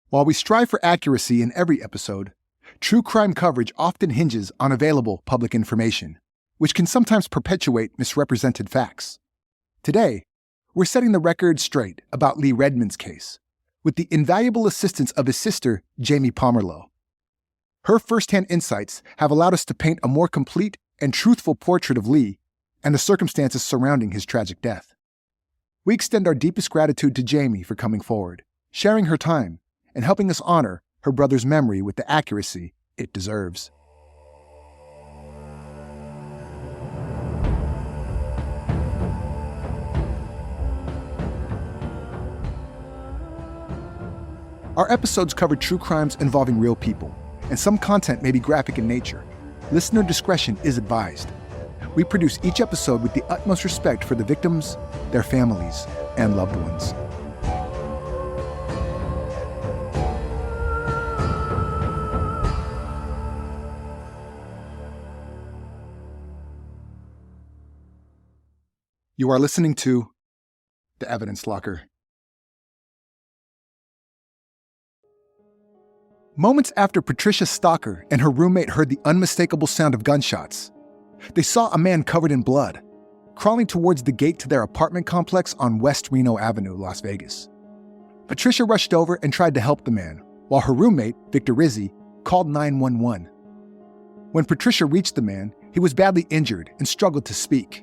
While we strive for accuracy in every episode, true crime coverage often hinges on available public information, which can sometimes perpetuate misrepresented facts. Today, we're setting the record straight about Lee Redmond's case, with the invaluable assistance of his sister, Jami Pomerleau. Her firsthand insights have allowed us to paint a more complete and truthful portrait of Lee and the circumstances surrounding his tragic death. We extend our deepest gratitude to Jami for coming forward, sharing her time, and helping us honor her brother's memory with the accuracy it deserves. Our episodes cover true crimes involving real people, and some content may be graphic in nature. Listener discretion is advised. We produce each episode with the utmost respect for the victims, their families, and loved ones. You are listening to The Evidence Locker. Moments after Patricia Stalker and her roommate heard the unmistakable sound of gunshots, they saw a man covered in blood, crawling towards the gate to their apartment complex on West Reno Avenue, Las Vegas. Patricia rushed over and tried to help the man, while her roommate, Victor Rizzi, called 911. When Patricia reached the man, he was badly injured and struggled to speak.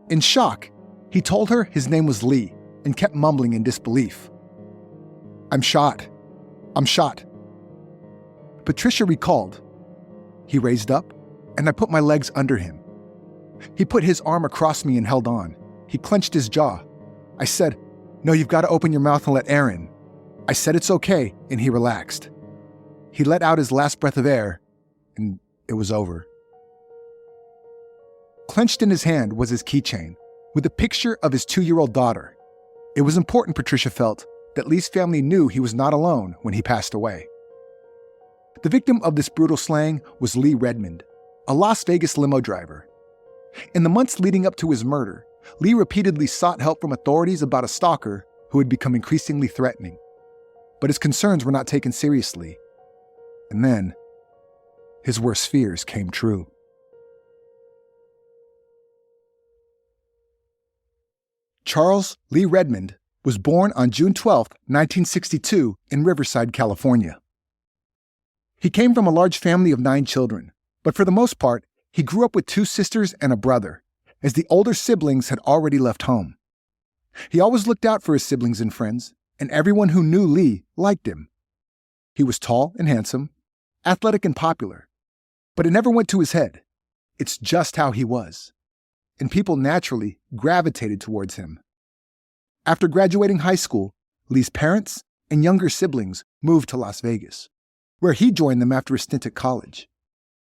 In shock, he told her his name was Lee and kept mumbling in disbelief. I'm shot. Patricia recalled. He raised up, and I put my legs under him. He put his arm across me and held on. He clenched his jaw. I said, "No, you've got to open your mouth and let air in." I said it's okay, and he relaxed. He let out his last breath of air, and it was over. Clenched in his hand was his keychain, with a picture of his 2-year-old daughter. It was important, Patricia felt, that Lee's family knew he was not alone when he passed away. The victim of this brutal slaying was Lee Redmond, a Las Vegas limo driver. In the months leading up to his murder, Lee repeatedly sought help from authorities about a stalker who had become increasingly threatening. But his concerns were not taken seriously. And then, his worst fears came true. Charles Lee Redmond was born on June 12, 1962, in Riverside, California. He came from a large family of 9 children, but for the most part, he grew up with 2 sisters and a brother, as the older siblings had already left home. He always looked out for his siblings and friends, and everyone who knew Lee liked him. He was tall and handsome, athletic and popular, but it never went to his head. It's just how he was, and people naturally gravitated towards him. After graduating high school, Lee's parents and younger siblings moved to Las Vegas, where he joined them after a stint at college.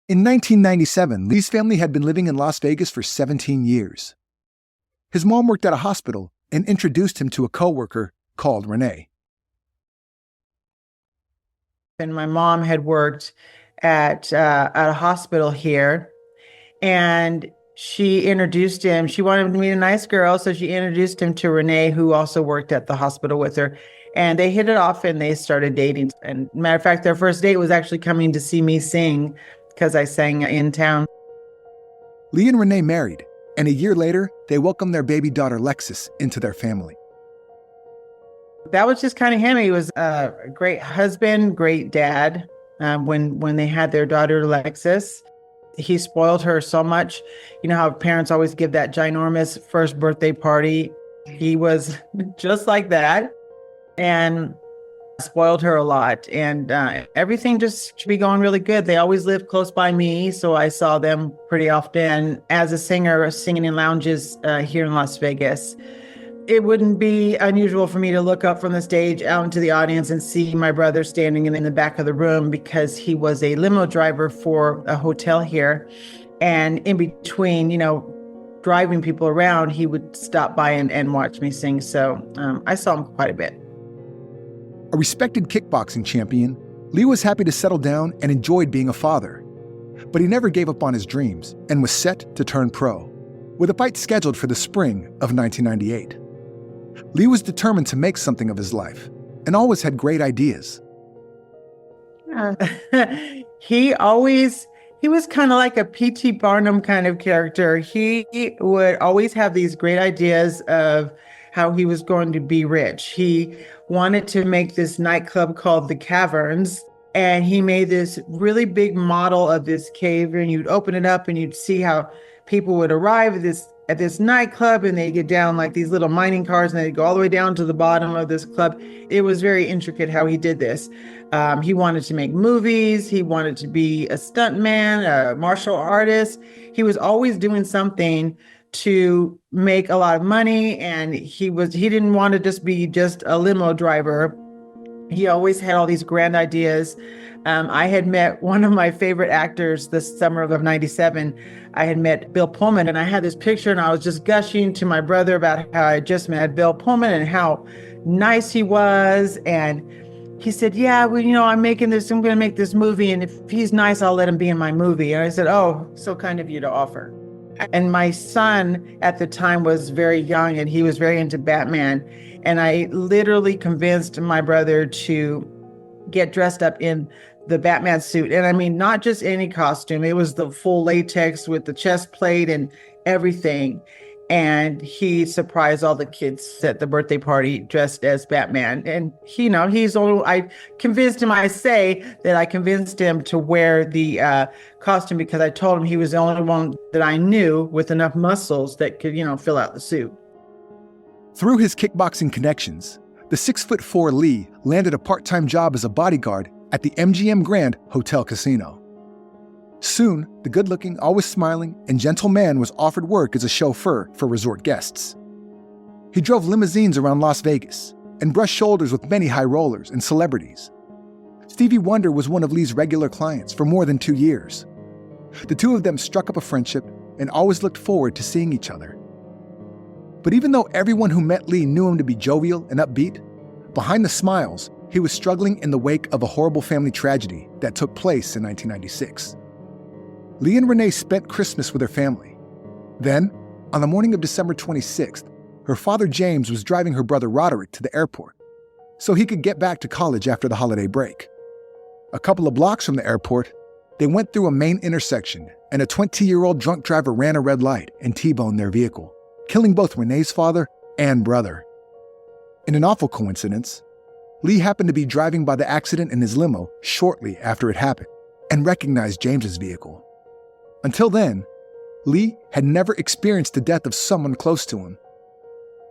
In 1997, Lee's family had been living in Las Vegas for 17 years. His mom worked at a hospital and introduced him to a coworker called Renee. And my mom had worked at a hospital here, and she introduced him. She wanted him to meet a nice girl, so she introduced him to Renee, who also worked at the hospital with her. And they hit it off and they started dating. And matter of fact, their first date was actually coming to see me sing because I sang in town. Lee and Renee married, and a year later, they welcomed their baby daughter, Lexis, into their family. That was just kind of him. He was a great husband, great dad. When they had their daughter, Lexis, he spoiled her so much. You know how parents always give that ginormous first birthday party? He was just like that. And spoiled her a lot, and everything just should be going really good. They always lived close by me, so I saw them pretty often as a singer, singing in lounges here in Las Vegas. It wouldn't be unusual for me to look up from the stage out into the audience and see my brother standing in the back of the room, because he was a limo driver for a hotel here, and in between, driving people around, he would stop by and watch me sing. So I saw him quite a bit. A respected kickboxing champion, Lee was happy to settle down and enjoyed being a father. But he never gave up on his dreams and was set to turn pro, with a fight scheduled for the spring of 1998. Lee was determined to make something of his life and always had great ideas. He always he was kind of like a P.T. Barnum kind of character. He would always have these great ideas of how he was going to be rich. He wanted to make this nightclub called the Caverns, and he made this really big model of this cave, and you'd open it up and you'd see how people would arrive at this nightclub, and they'd get down like these little mining cars and they'd go all the way down to the bottom of this club. It was very intricate how he did this. He wanted to make movies. He wanted to be a stuntman, a martial artist. He was always doing something to make a lot of money. And he didn't want to just be just a limo driver. He always had all these grand ideas. I had met one of my favorite actors this summer of '97. I had met Bill Pullman, and I had this picture, and I was just gushing to my brother about how I just met Bill Pullman and how nice he was. And he said, yeah, well, I'm going to make this movie. And if he's nice, I'll let him be in my movie. And I said, oh, so kind of you to offer. And my son at the time was very young, and he was very into Batman. And I literally convinced my brother to get dressed up in the Batman suit. And I mean, not just any costume. It was the full latex with the chest plate and everything. And he surprised all the kids at the birthday party dressed as Batman. And I convinced him to wear the costume because I told him he was the only one that I knew with enough muscles that could, fill out the suit. Through his kickboxing connections, the 6'4" Lee landed a part-time job as a bodyguard at the MGM Grand Hotel Casino. Soon, the good-looking, always smiling, and gentle man was offered work as a chauffeur for resort guests. He drove limousines around Las Vegas and brushed shoulders with many high rollers and celebrities. Stevie Wonder was one of Lee's regular clients for more than 2 years. The two of them struck up a friendship and always looked forward to seeing each other. But even though everyone who met Lee knew him to be jovial and upbeat, behind the smiles, he was struggling in the wake of a horrible family tragedy that took place in 1996. Lee and Renee spent Christmas with her family. Then, on the morning of December 26th, her father James was driving her brother Roderick to the airport so he could get back to college after the holiday break. A couple of blocks from the airport, they went through a main intersection and a 20-year-old drunk driver ran a red light and T-boned their vehicle, killing both Renee's father and brother. In an awful coincidence, Lee happened to be driving by the accident in his limo shortly after it happened and recognized James's vehicle. Until then, Lee had never experienced the death of someone close to him.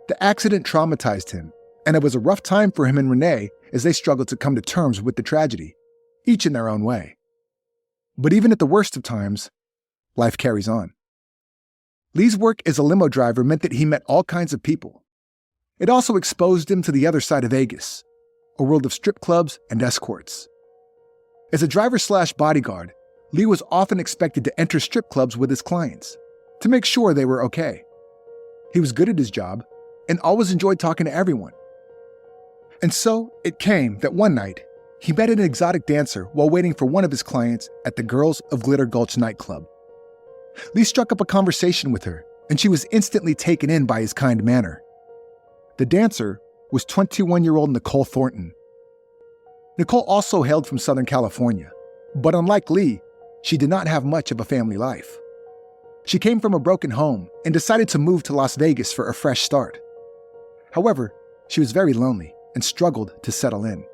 The accident traumatized him, and it was a rough time for him and Renee as they struggled to come to terms with the tragedy, each in their own way. But even at the worst of times, life carries on. Lee's work as a limo driver meant that he met all kinds of people. It also exposed him to the other side of Vegas, a world of strip clubs and escorts. As a driver/bodyguard, Lee was often expected to enter strip clubs with his clients to make sure they were okay. He was good at his job and always enjoyed talking to everyone. And so it came that one night, he met an exotic dancer while waiting for one of his clients at the Girls of Glitter Gulch nightclub. Lee struck up a conversation with her, and she was instantly taken in by his kind manner. The dancer was 21-year-old Nicole Thornton. Nicole also hailed from Southern California, but unlike Lee, she did not have much of a family life. She came from a broken home and decided to move to Las Vegas for a fresh start. However, she was very lonely and struggled to settle in.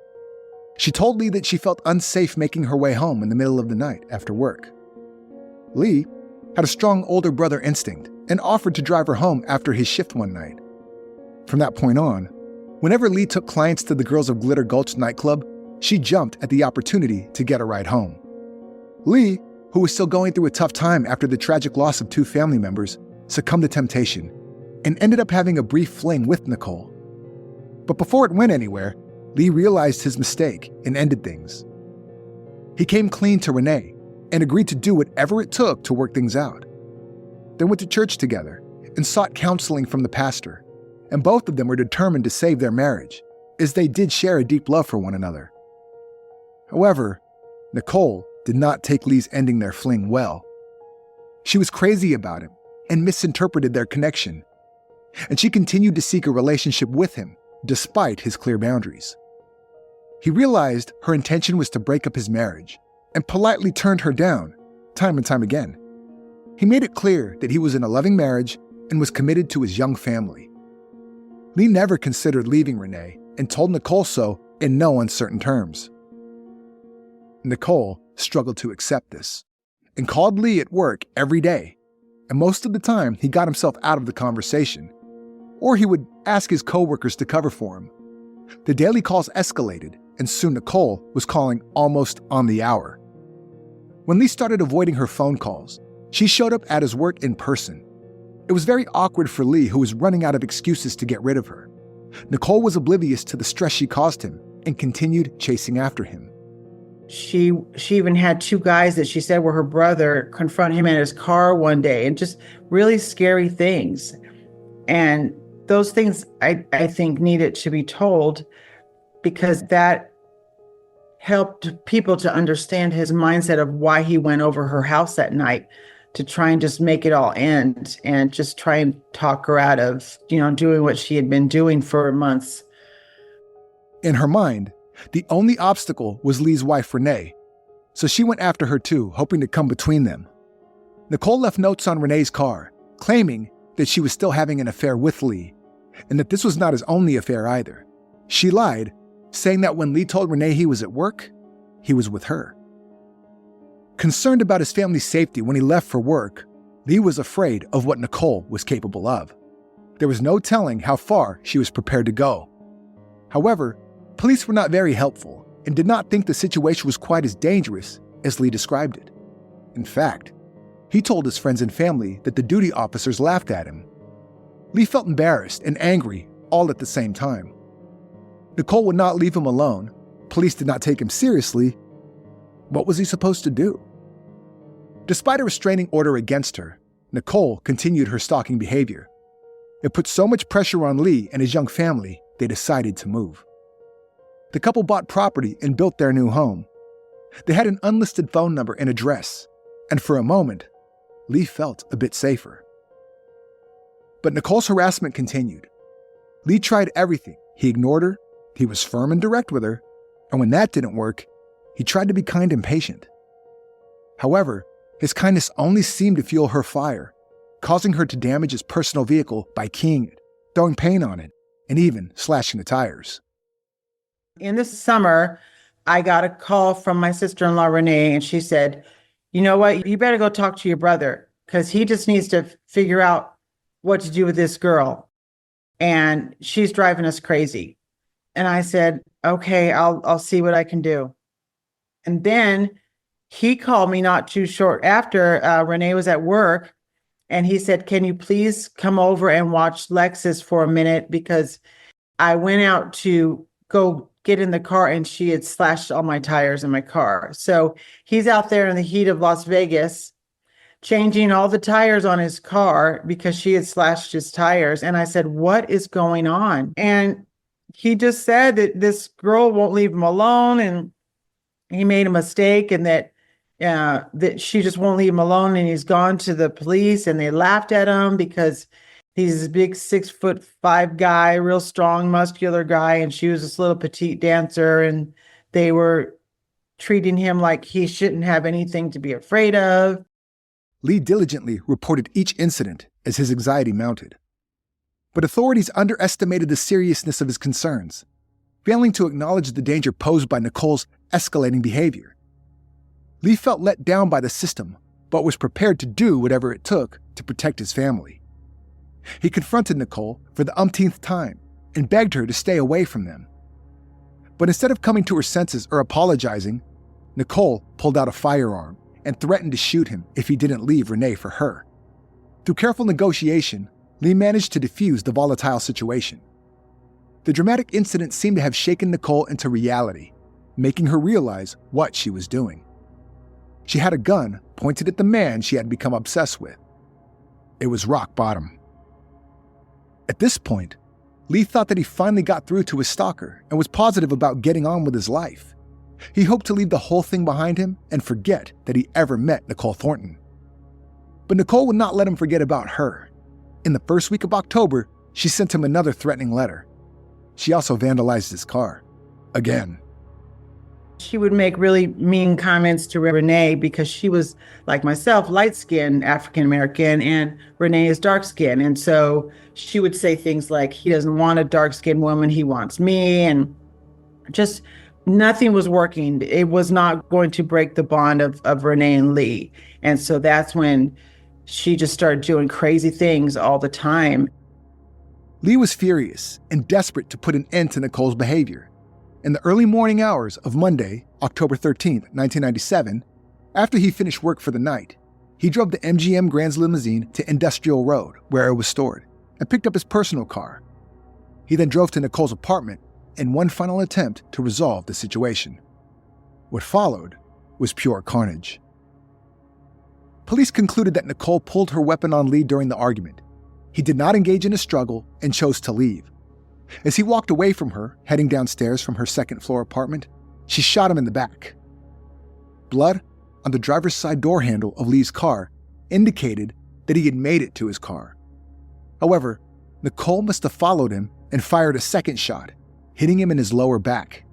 She told Lee that she felt unsafe making her way home in the middle of the night after work. Lee had a strong older brother instinct and offered to drive her home after his shift one night. From that point on, whenever Lee took clients to the Girls of Glitter Gulch nightclub, she jumped at the opportunity to get a ride home. Lee, who was still going through a tough time after the tragic loss of 2 family members, succumbed to temptation and ended up having a brief fling with Nicole. But before it went anywhere, Lee realized his mistake and ended things. He came clean to Renee and agreed to do whatever it took to work things out. They went to church together and sought counseling from the pastor, and both of them were determined to save their marriage, as they did share a deep love for one another. However, Nicole did not take Lee's ending their fling well. She was crazy about him and misinterpreted their connection, and she continued to seek a relationship with him despite his clear boundaries. He realized her intention was to break up his marriage and politely turned her down, time and time again. He made it clear that he was in a loving marriage and was committed to his young family. Lee never considered leaving Renee and told Nicole so in no uncertain terms. Nicole struggled to accept this and called Lee at work every day, and most of the time he got himself out of the conversation, or he would ask his coworkers to cover for him. The daily calls escalated, and soon Nicole was calling almost on the hour. When Lee started avoiding her phone calls, she showed up at his work in person. It was very awkward for Lee, who was running out of excuses to get rid of her. Nicole was oblivious to the stress she caused him and continued chasing after him. She even had two guys that she said were her brother confront him in his car one day, and just really scary things. And those things I think needed to be told, because that helped people to understand his mindset of why he went over her house that night, to try and just make it all end and just try and talk her out of, doing what she had been doing for months. In her mind, the only obstacle was Lee's wife, Renee, so she went after her too, hoping to come between them. Nicole left notes on Renee's car, claiming that she was still having an affair with Lee, and that this was not his only affair either. She lied, saying that when Lee told Renee he was at work, he was with her. Concerned about his family's safety when he left for work, Lee was afraid of what Nicole was capable of. There was no telling how far she was prepared to go. However, police were not very helpful and did not think the situation was quite as dangerous as Lee described it. In fact, he told his friends and family that the duty officers laughed at him. Lee felt embarrassed and angry all at the same time. Nicole would not leave him alone. Police did not take him seriously. What was he supposed to do? Despite a restraining order against her, Nicole continued her stalking behavior. It put so much pressure on Lee and his young family, they decided to move. The couple bought property and built their new home. They had an unlisted phone number and address, and for a moment, Lee felt a bit safer. But Nicole's harassment continued. Lee tried everything. He ignored her, he was firm and direct with her, and when that didn't work, he tried to be kind and patient. However, his kindness only seemed to fuel her fire, causing her to damage his personal vehicle by keying it, throwing paint on it, and even slashing the tires. In the summer, I got a call from my sister-in-law, Renee, and she said, "You know what? You better go talk to your brother, because he just needs to figure out what to do with this girl. And she's driving us crazy." And I said, "Okay, I'll see what I can do." And then he called me not too short after Renee was at work, and he said, "Can you please come over and watch Lexus for a minute? Because I went out to go get in the car and she had slashed all my tires in my car." So he's out there in the heat of Las Vegas, changing all the tires on his car because she had slashed his tires. And I said, "What is going on?" And he just said that this girl won't leave him alone, and he made a mistake, and that she just won't leave him alone. And he's gone to the police, and they laughed at him because he's this big 6'5" guy, real strong, muscular guy, and she was this little petite dancer, and they were treating him like he shouldn't have anything to be afraid of. Lee diligently reported each incident as his anxiety mounted. But authorities underestimated the seriousness of his concerns, failing to acknowledge the danger posed by Nicole's escalating behavior. Lee felt let down by the system, but was prepared to do whatever it took to protect his family. He confronted Nicole for the umpteenth time and begged her to stay away from them. But instead of coming to her senses or apologizing, Nicole pulled out a firearm and threatened to shoot him if he didn't leave Renee for her. Through careful negotiation, Lee managed to defuse the volatile situation. The dramatic incident seemed to have shaken Nicole into reality, making her realize what she was doing. She had a gun pointed at the man she had become obsessed with. It was rock bottom. At this point, Lee thought that he finally got through to his stalker and was positive about getting on with his life. He hoped to leave the whole thing behind him and forget that he ever met Nicole Thornton. But Nicole would not let him forget about her. In the first week of October, she sent him another threatening letter. She also vandalized his car. Again. She would make really mean comments to Renee because she was, like myself, light skinned African American, and Renee is dark skinned. And so she would say things like, he doesn't want a dark skinned woman, he wants me. And just nothing was working. It was not going to break the bond of Renee and Lee. And so that's when she just started doing crazy things all the time. Lee was furious and desperate to put an end to Nicole's behavior. In the early morning hours of Monday, October 13, 1997, after he finished work for the night, he drove the MGM Grand's limousine to Industrial Road, where it was stored, and picked up his personal car. He then drove to Nicole's apartment in one final attempt to resolve the situation. What followed was pure carnage. Police concluded that Nicole pulled her weapon on Lee during the argument. He did not engage in a struggle and chose to leave. As he walked away from her, heading downstairs from her second-floor apartment, she shot him in the back. Blood on the driver's side door handle of Lee's car indicated that he had made it to his car. However, Nicole must have followed him and fired a second shot, hitting him in his lower back.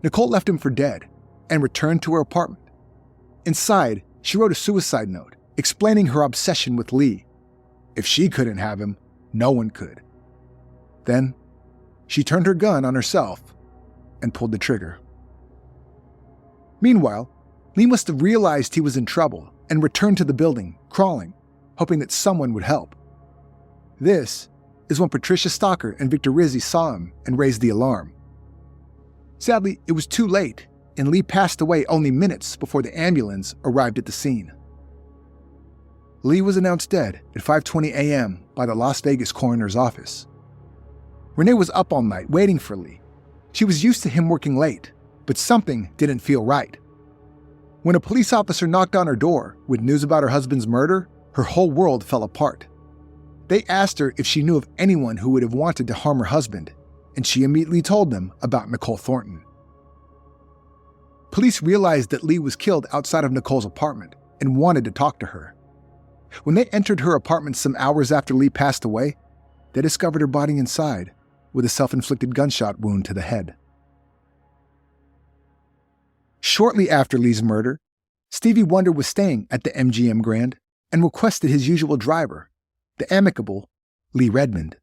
Nicole left him for dead and returned to her apartment. Inside, she wrote a suicide note explaining her obsession with Lee. If she couldn't have him, no one could. Then, she turned her gun on herself and pulled the trigger. Meanwhile, Lee must have realized he was in trouble and returned to the building, crawling, hoping that someone would help. This is when Patricia Stalker and Victor Rizzi saw him and raised the alarm. Sadly, it was too late, and Lee passed away only minutes before the ambulance arrived at the scene. Lee was announced dead at 5:20 a.m. by the Las Vegas coroner's office. Renee was up all night waiting for Lee. She was used to him working late, but something didn't feel right. When a police officer knocked on her door with news about her husband's murder, her whole world fell apart. They asked her if she knew of anyone who would have wanted to harm her husband, and she immediately told them about Nicole Thornton. Police realized that Lee was killed outside of Nicole's apartment and wanted to talk to her. When they entered her apartment some hours after Lee passed away, they discovered her body inside with a self-inflicted gunshot wound to the head. Shortly after Lee's murder, Stevie Wonder was staying at the MGM Grand and requested his usual driver, the amicable Lee Redmond.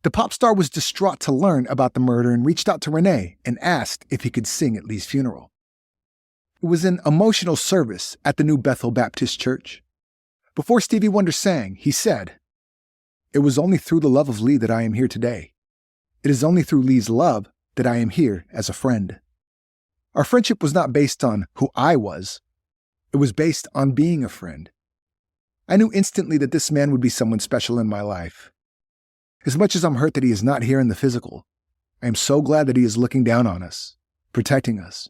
The pop star was distraught to learn about the murder and reached out to Renee and asked if he could sing at Lee's funeral. It was an emotional service at the New Bethel Baptist Church. Before Stevie Wonder sang, he said, "It was only through the love of Lee that I am here today. It is only through Lee's love that I am here as a friend. Our friendship was not based on who I was. It was based on being a friend. I knew instantly that this man would be someone special in my life. As much as I'm hurt that he is not here in the physical, I am so glad that he is looking down on us, protecting us."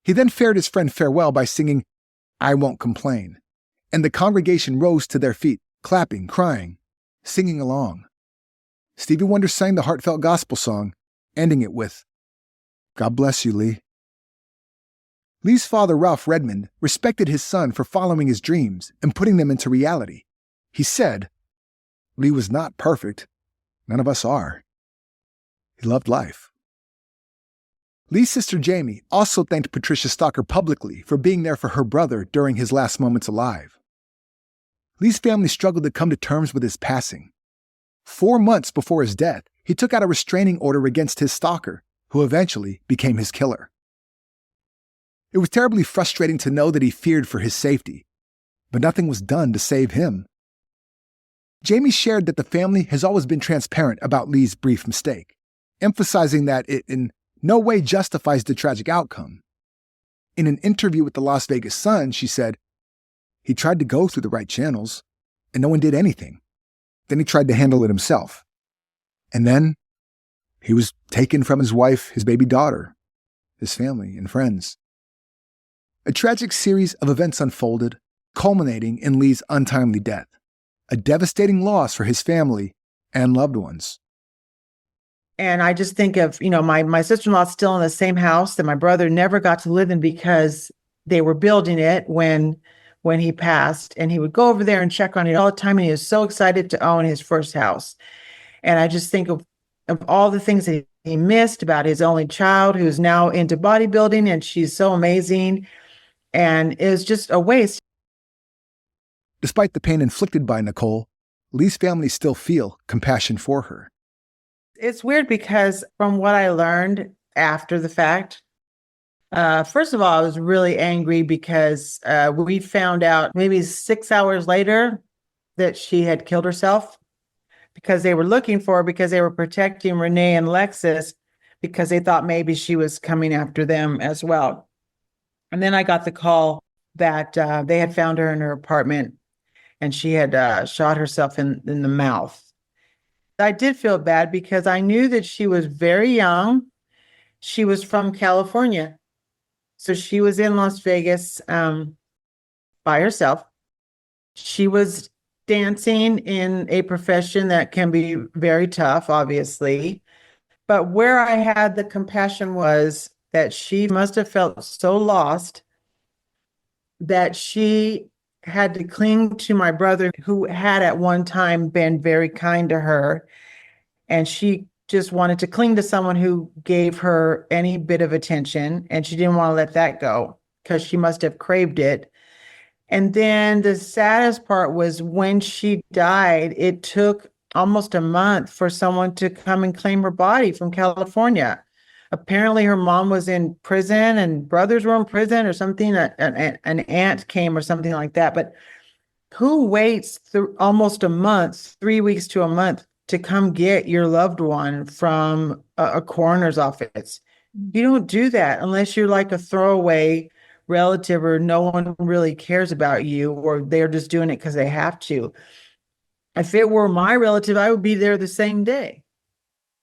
He then fared his friend farewell by singing, "I Won't Complain," and the congregation rose to their feet, clapping, crying, singing along. Stevie Wonder sang the heartfelt gospel song, ending it with, "God bless you, Lee." Lee's father, Ralph Redmond, respected his son for following his dreams and putting them into reality. He said, "Lee was not perfect. None of us are. He loved life." Lee's sister Jami also thanked Patricia Stalker publicly for being there for her brother during his last moments alive. Lee's family struggled to come to terms with his passing. 4 months before his death, he took out a restraining order against his stalker, who eventually became his killer. It was terribly frustrating to know that he feared for his safety, but nothing was done to save him. Jami shared that the family has always been transparent about Lee's brief mistake, emphasizing that it in no way justifies the tragic outcome. In an interview with the Las Vegas Sun, she said, "He tried to go through the right channels, and no one did anything. Then he tried to handle it himself. And then he was taken from his wife, his baby daughter, his family, and friends." A tragic series of events unfolded, culminating in Lee's untimely death, a devastating loss for his family and loved ones. And I just think of, my sister-in-law's still in the same house that my brother never got to live in because they were building it when he passed. And he would go over there and check on it all the time. And he was so excited to own his first house. And I just think of of all the things that he missed about his only child who's now into bodybuilding, and she's so amazing. And it was just a waste. Despite the pain inflicted by Nicole, Lee's family still feel compassion for her. It's weird because from what I learned after the fact, first of all, I was really angry because we found out maybe 6 hours later that she had killed herself, because they were looking for her, because they were protecting Renee and Lexus, because they thought maybe she was coming after them as well. And then I got the call that they had found her in her apartment and she had shot herself in the mouth. I did feel bad because I knew that she was very young. She was from California. So she was in Las Vegas by herself. She was dancing in a profession that can be very tough, obviously. But where I had the compassion was that she must have felt so lost that she had to cling to my brother, who had at one time been very kind to her. And she just wanted to cling to someone who gave her any bit of attention. And she didn't want to let that go because she must have craved it. And then the saddest part was when she died, it took almost a month for someone to come and claim her body from California. Apparently her mom was in prison and brothers were in prison or something. An aunt came or something like that. But who waits almost a month, 3 weeks to a month, to come get your loved one from a coroner's office? You don't do that unless you're like a throwaway relative or no one really cares about you, or they're just doing it because they have to. If it were my relative, I would be there the same day.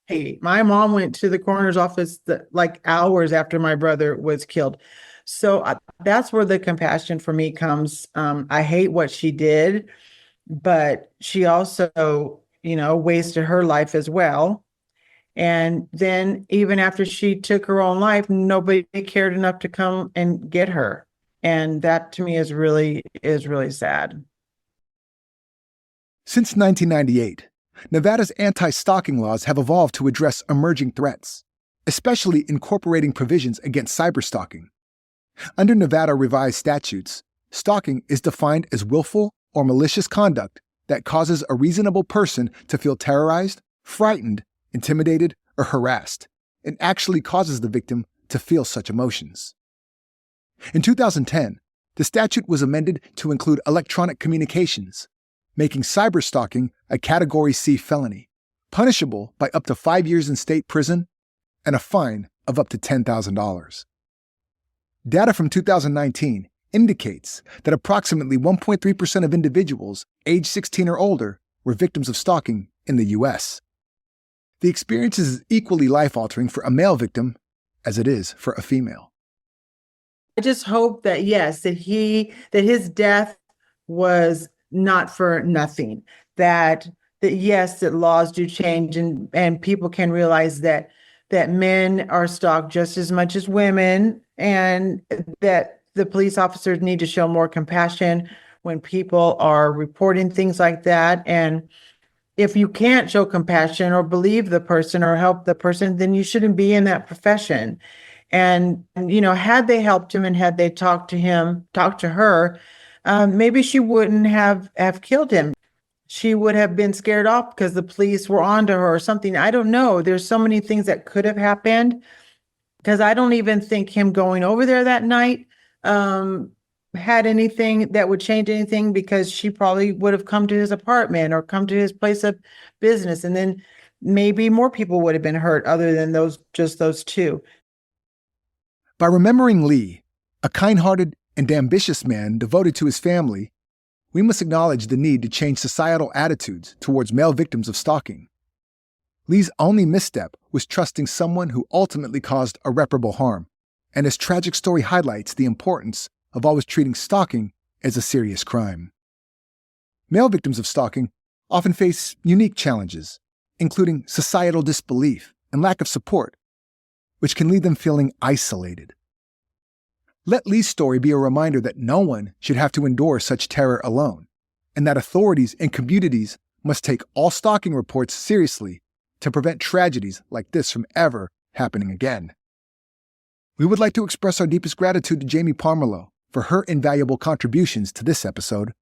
Hey, my mom went to the coroner's office like hours after my brother was killed. So that's where the compassion for me comes. I hate what she did, but she also, wasted her life as well. And then even after she took her own life, nobody cared enough to come and get her. And that to me is really sad. Since 1998, Nevada's anti-stalking laws have evolved to address emerging threats, especially incorporating provisions against cyberstalking. Under Nevada revised statutes, stalking is defined as willful or malicious conduct that causes a reasonable person to feel terrorized, frightened, intimidated, or harassed, and actually causes the victim to feel such emotions. In 2010, the statute was amended to include electronic communications, making cyberstalking a Category C felony, punishable by up to 5 years in state prison and a fine of up to $10,000. Data from 2019 indicates that approximately 1.3% of individuals age 16 or older were victims of stalking in the U.S. The experience is equally life-altering for a male victim as it is for a female. I just hope that, yes, that his death was not for nothing, that yes, that laws do change and people can realize that men are stalked just as much as women, and that the police officers need to show more compassion when people are reporting things like that. And if you can't show compassion or believe the person or help the person, then you shouldn't be in that profession. And had they helped him and had they talked to her, maybe she wouldn't have killed him. She would have been scared off because the police were onto her or something. I don't know. There's so many things that could have happened, because I don't even think him going over there that night had anything that would change anything, because she probably would have come to his apartment or come to his place of business, and then maybe more people would have been hurt other than those two. By remembering Lee, a kind-hearted and ambitious man devoted to his family, we must acknowledge the need to change societal attitudes towards male victims of stalking. Lee's only misstep was trusting someone who ultimately caused irreparable harm, and his tragic story highlights the importance of always treating stalking as a serious crime. Male victims of stalking often face unique challenges, including societal disbelief and lack of support, which can leave them feeling isolated. Let Lee's story be a reminder that no one should have to endure such terror alone, and that authorities and communities must take all stalking reports seriously to prevent tragedies like this from ever happening again. We would like to express our deepest gratitude to Jami Pomerleau for her invaluable contributions to this episode.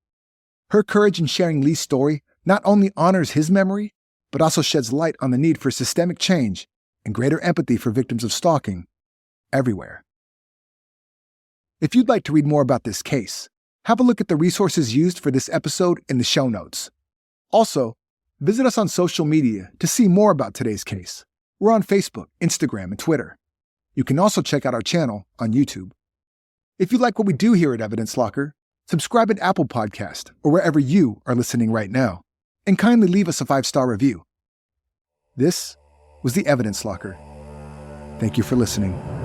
Her courage in sharing Lee's story not only honors his memory, but also sheds light on the need for systemic change and greater empathy for victims of stalking everywhere. If you'd like to read more about this case, have a look at the resources used for this episode in the show notes. Also, visit us on social media to see more about today's case. We're on Facebook, Instagram, and Twitter. You can also check out our channel on YouTube. If you like what we do here at Evidence Locker, subscribe at Apple Podcast or wherever you are listening right now, and kindly leave us a 5-star review. This was the Evidence Locker. Thank you for listening.